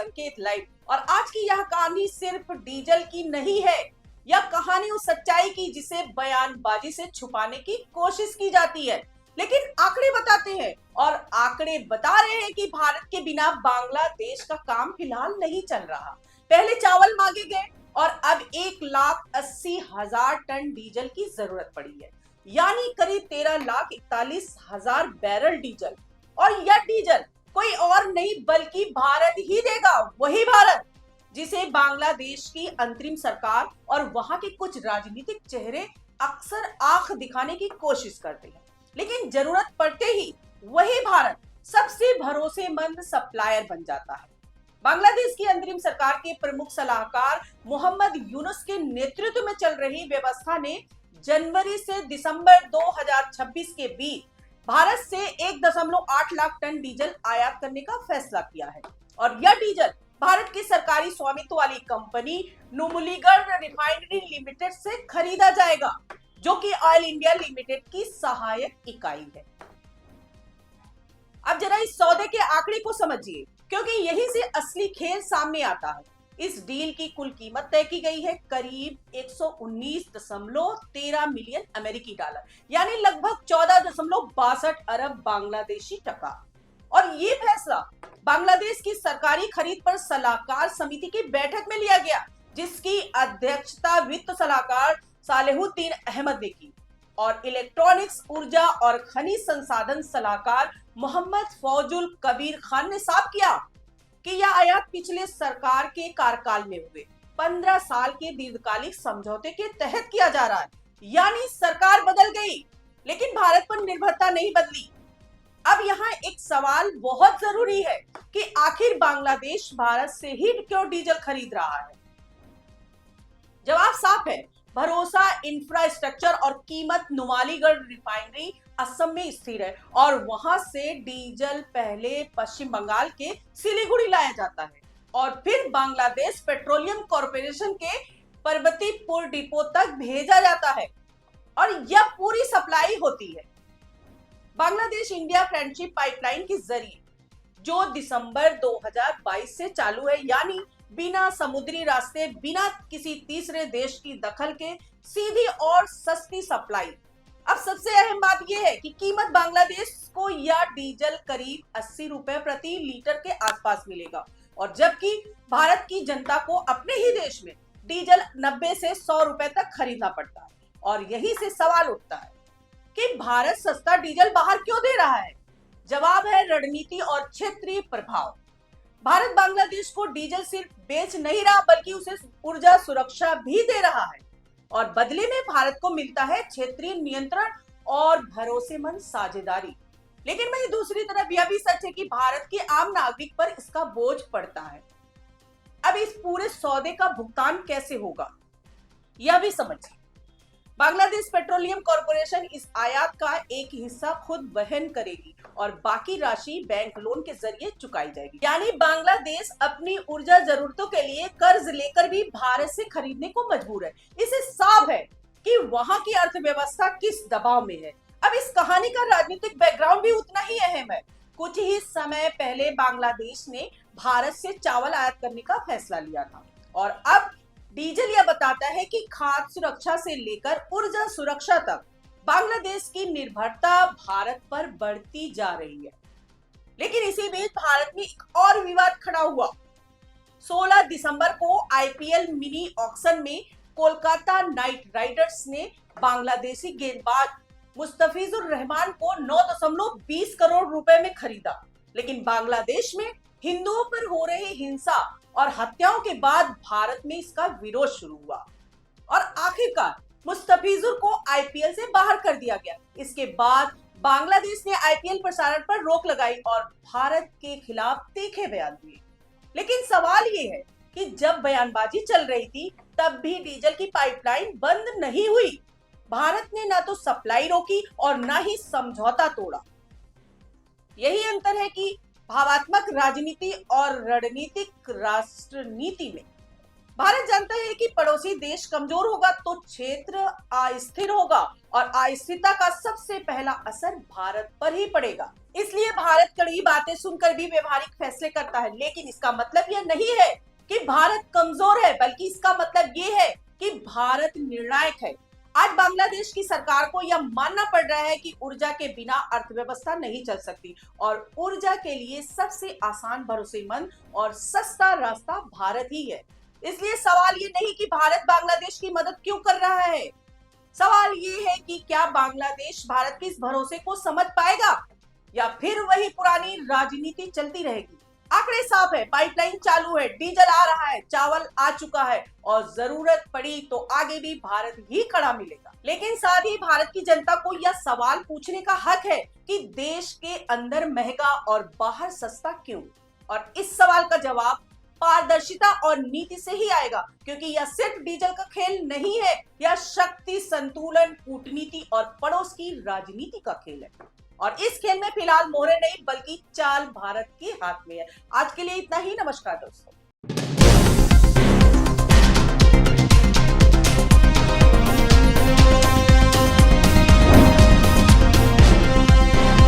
संकेत लाइव। और आज की यह कहानी सिर्फ डीजल की नहीं है, यह कहानी उस सच्चाई की जिसे बयानबाजी से छुपाने की कोशिश की जाती है, लेकिन आंकड़े बताते हैं। और आंकड़े बता रहे हैं कि भारत के बिना बांग्लादेश का काम फिलहाल नहीं चल रहा। पहले चावल मांगे गए और अब 1,80,000 टन डीजल की जरूरत पड़ी है, यानी करीब 13,41,000 बैरल डीजल। और यह डीजल कोई और नहीं बल्कि भारत ही देगा, वही भारत जिसे बांग्लादेश की अंतरिम सरकार और वहां के कुछ राजनीतिक चेहरे अक्सर आंख दिखाने की कोशिश करते हैं, लेकिन जरूरत पड़ते ही वही भारत सबसे भरोसेमंद सप्लायर बन जाता है। बांग्लादेश की अंतरिम सरकार के प्रमुख सलाहकार मोहम्मद यूनुस के नेतृत्व में चल रही व्यवस्था ने जनवरी से दिसंबर 2026 के बीच भारत से 1.8 लाख टन डीजल आयात करने का फैसला किया है। और यह डीजल भारत की सरकारी स्वामित्व वाली कंपनी नुमलीगढ़ रिफाइनरी लिमिटेड से खरीदा जाएगा, जो कि ऑयल इंडिया लिमिटेड की सहायक इकाई है। अब जरा इस सौदे के आंकड़े को समझिए, क्योंकि यहीं से असली खेल सामने आता है। इस डील की कुल कीमत तय की गई है करीब 119.13 मिलियन अमेरिकी डॉलर, यानी लगभग 14.62 अरब बांग्लादेशी टका। और ये फैसला बांग्लादेश की सरकारी खरीद पर सलाहकार समिति की बैठक में लिया गया, जिसकी अध्यक्षता वित्त सलाहकार सालेहुद्दीन अहमद ने की। और इलेक्ट्रॉनिक्स, ऊर्जा और खनिज संसाधन सलाहकार मोहम्मद फौजुल कबीर खान ने साफ किया कि यह आयात पिछले सरकार के कार्यकाल में हुए 15 साल के दीर्घकालिक समझौते के तहत किया जा रहा है। यानी सरकार बदल गई, लेकिन भारत पर निर्भरता नहीं बदली। अब यहाँ एक सवाल बहुत जरूरी है कि आखिर बांग्लादेश भारत से ही क्यों डीजल खरीद रहा है। जवाब साफ है, भरोसा, इंफ्रास्ट्रक्चर और कीमत। नुमालीगढ़ रिफाइनरी असम में स्थिर है और वहां से डीजल पहले पश्चिम बंगाल के सिलीगुड़ी लाया जाता है और फिर बांग्लादेश पेट्रोलियम कॉरपोरेशन के पर्वतीपुर डिपो तक भेजा जाता है और यह पूरी सप्लाई होती है बांग्लादेश इंडिया फ्रेंडशिप पाइपलाइन के जरिए, जो दिसंबर 2022 से चालू है, यानी बिना समुद्री रास्ते, बिना किसी तीसरे देश की दखल के सीधी और सस्ती सप्लाई। अब सबसे अहम बात यह है कि कीमत बांग्लादेश को यह डीजल करीब 80 रुपए प्रति लीटर के आसपास मिलेगा, और जबकि भारत की जनता को अपने ही देश में डीजल 90 से 100 रुपए तक खरीदना पड़ता है। और यही से सवाल उठता है कि भारत सस्ता डीजल बाहर क्यों दे रहा है। जवाब है रणनीति और क्षेत्रीय प्रभाव। भारत बांग्लादेश को डीजल सिर्फ बेच नहीं रहा, बल्कि उसे ऊर्जा सुरक्षा भी दे रहा है, और बदले में भारत को मिलता है क्षेत्रीय नियंत्रण और भरोसेमंद साझेदारी। लेकिन वहीं दूसरी तरफ यह भी सच है कि भारत के आम नागरिक पर इसका बोझ पड़ता है। अब इस पूरे सौदे का भुगतान कैसे होगा, यह भी समझिए। बांग्लादेश पेट्रोलियम कॉरपोरेशन इस आयात का एक हिस्सा खुद वहन करेगी और बाकी राशि बैंक लोन के जरिए चुकाई जाएगी। यानी बांग्लादेश अपनी ऊर्जा जरूरतों के लिए कर्ज लेकर भी भारत से खरीदने को मजबूर है। इससे साफ है कि वहां की अर्थव्यवस्था किस दबाव में है। अब इस कहानी का राजनीतिक बैकग्राउंड भी उतना ही अहम है। कुछ ही समय पहले बांग्लादेश ने भारत से चावल आयात करने का फैसला लिया था, और अब डीजल यह बताता है कि खाद्य सुरक्षा से लेकर ऊर्जा सुरक्षा तक बांग्लादेश की निर्भरता भारत पर बढ़ती जा रही है। लेकिन इसी बीच भारत में एक और विवाद खड़ा हुआ। 16 दिसंबर को आईपीएल मिनी ऑक्शन में कोलकाता नाइट राइडर्स ने बांग्लादेशी गेंदबाज मुस्तफिजुर रहमान को 9.20 करोड़ रुपए में खरीदा। लेकिन बांग्लादेश में हिंदुओं पर हो रही हिंसा और हत्याओं के बाद भारत में इसका विरोध शुरू हुआ और आखिरकार मुस्तफिजुर को आईपीएल से बाहर कर दिया गया। इसके बाद बांग्लादेश ने आईपीएल प्रसारण पर रोक लगाई और भारत के खिलाफ तीखे बयान दिए। लेकिन सवाल ये है कि जब बयानबाजी चल रही थी, तब भी डीजल की पाइपलाइन बंद नहीं हुई। भारत ने ना तो सप्लाई रोकी और ना ही समझौता तोड़ा। यही अंतर है कि भावात्मक राजनीति और रणनीतिक राष्ट्र नीति में भारत जानता है कि पड़ोसी देश कमजोर होगा तो क्षेत्र अस्थिर होगा, और अस्थिरता का सबसे पहला असर भारत पर ही पड़ेगा। इसलिए भारत कड़ी बातें सुनकर भी व्यवहारिक फैसले करता है, लेकिन इसका मतलब यह नहीं है कि भारत कमजोर है, बल्कि इसका मतलब यह है कि भारत निर्णायक है। आज बांग्लादेश की सरकार को यह मानना पड़ रहा है कि ऊर्जा के बिना अर्थव्यवस्था नहीं चल सकती और ऊर्जा के लिए सबसे आसान, भरोसेमंद और सस्ता रास्ता भारत ही है। इसलिए सवाल ये नहीं कि भारत बांग्लादेश की मदद क्यों कर रहा है, सवाल ये है कि क्या बांग्लादेश भारत के इस भरोसे को समझ पाएगा या फिर वही पुरानी राजनीति चलती रहेगी। आंकड़े साफ है, पाइपलाइन चालू है, डीजल आ रहा है, चावल आ चुका है और जरूरत पड़ी तो आगे भी भारत ही खड़ा मिलेगा। लेकिन साथ ही भारत की जनता को यह सवाल पूछने का हक है कि देश के अंदर महंगा और बाहर सस्ता क्यों, और इस सवाल का जवाब पारदर्शिता और नीति से ही आएगा, क्योंकि यह सिर्फ डीजल का खेल नहीं है, यह शक्ति संतुलन, कूटनीति और पड़ोस की राजनीति का खेल है। और इस खेल में फिलहाल मोहरे नहीं बल्कि चाल भारत के हाथ में है। आज के लिए इतना ही। नमस्कार दोस्तों।